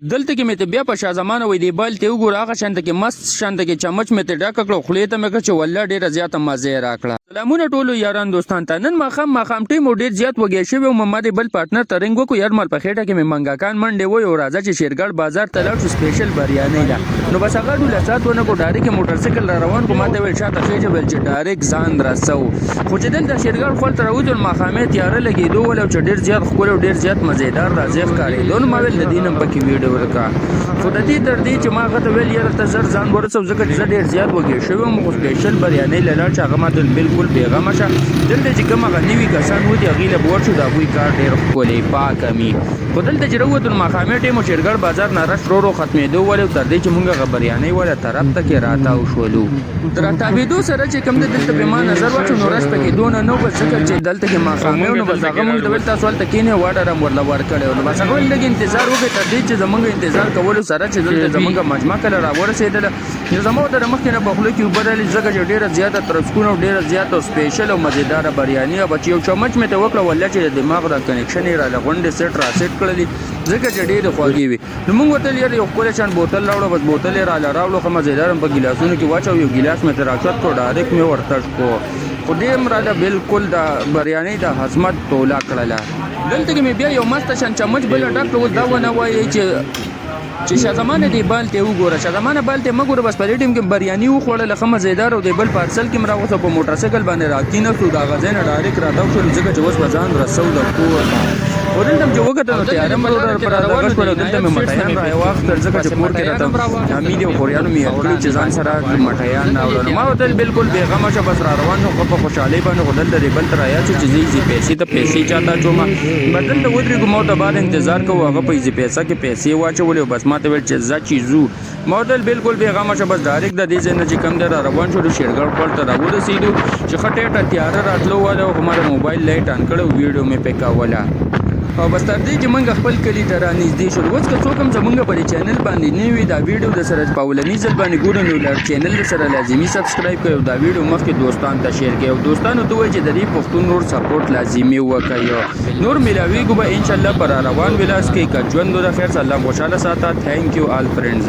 دلته کې مې ته بیا په شاه زمانه وای دی بل ته وګوره هغه شانته کې مست شانته کې چمچ مې ته ډک کړو خولې ته مې کړ چې والله ډېره زیاته مزه راکړه. سلامونه ټولو یاران دوستان ته. نن ماښام ټیم ډېر زیات وږی شوی وم. ما د بل پارټنر ته رنګ وکړو یار مال په خېټه کې مې منګاکان منډې وای او راځه چې شیرګل بازار ته لاړ شو سپیشل بریانۍ ده. نو بس هغه ډوله سات ونه کو ډایرکټ موټرسایکل را روان کو. ما ته ویل شاته خېجه ویل چې ډایرکټ ځان رسو خو چې دلته شیرګل خپل ته راوځو ماښامې تیاره لګېدو ول او چې ډېر زیات ښکلی او ډېر زیات مزېدار راځي ښکارېدو. نو ما ویل د دې نه پکې ویډیو وکړه خو د دې تر دې چې ما هغه ته ویل یاره ته زر ځان ورسو ځکه چې زه ډېر زیات وږی شوی وم خو سپیشل بریانۍ له لاړ چې هغه ما ته بلکل بېغمه شه. دلته چې کوم هغه نوي کسان و دي هغوی له به ورشو د هغوی کار ډېر ښکلی پاکه مي. خو دلته چې راووتو نو ماښامې ټیم و شیرګل بازار نه رش ورو ختمېدو ولې تر دې چې مونږ هغه بریانۍ والا طرف ته کې راتاو شولو. د راتاوېدو سره چې کوم دی دلته پې ما نظر واچو نو رش پکې دونه نه و بس ځکه چې دلته کې ماښامې و نو بس هغه مونږ ته ویل تاسو هلته کښېنئ او واډر هم ورله ورکړی و. نو بس هغه ویل لږ انتظار وکړئ تر دې چې زمونږ انتظار کولو سره چې دلته زمونږ مجمع کله راورسېدله نو زما ورته د مخکې نه په خوله کې اوبه رالې ځکه چې ډېره زیاته ترسکون او ډېره زیاته سپیشل او مزېداره بریاني وه چې یو چمچ مې ته وکړه والله چې د دماغ دا کنیکشن یې راله غونډې سیټ را سیټ کړلې ځکه چې ډېرې خوږې وي. نو موږ ورته ویل یو ښکلی شان بوتل راوړه بس بوتل یې راله راوړو ښه مزېدار هم په ګیلاسونو کې واچو یو ګیلاس مې ته راچت کړو ډایرکټ مې ورتش کړو خو دې هم راله بلکل د بریانۍ د حظمت توله کړله. دلته کې مې بیا یو مسته شان چمچ بله ډک کړو دا ونه وایي چې شاه زمانه دی بال ته وګوره شاه زمانه بال ته مګوره بس په دې ټیم کې بریاني وخوړله ښه مزېدار او د بل پارسل کې م راوغوښته په موټرسایکل باندې راکېناستو د هغه ځای نه ډایرکټ راتاو شولو ځکه چې اوس به ځان رسو د کور خو دلته م چې وکتل نو تیاره م پر راغږ شول او دلته مې مټیان راواخیستل ځکه چې کور کې راته حمید او خوریانو مې یاد کړي چې ځان سره مټیان راوړل. نو ما ورته ویل بلکل بېغمه شه بس را روان شو په خوشحالۍ باندې خو دلته د بل ته رایاد شو چې زه یې پیسې ته پیسې چاته اچومه بس دلته ودرېږو ما ورته بعد انتظار کوو هغه په یې پیسه کې پیسې واچولې او بس ما ته ویل چې ځه چې ځو. ما ورته ویل بلکل بېغمه شه بس ډایرکټ د دې ځای نه چې کوم دی را روان شولو شیرګل خپل ته راورسېدو چې ښه ټیټه تیاره راتلو واله خو ما د موبایل لایټ آن کړی او ویډیو مې پې کوله او بس تر دې چې موږ خپل کلي ته رانږدې شولو. اوس که څوک هم زمونږ په دې چینل باندې نه وي دا ویډیو د سره په اولني ځل باندې ګورئ نو چینل د سره لازمي سبسکرایب کړئ او دا ویډیو مخکې دوستانو ته شیر کړئ او دوستانو ته ووایئ چې د دې پښتون نور سپورټ لازمي وکړئ. نور میلاویږو به انشاءالله په را روان ولاس کې که ژوند د خیر سره الله خوشحاله ساته. تھینک یو آل فرینډز.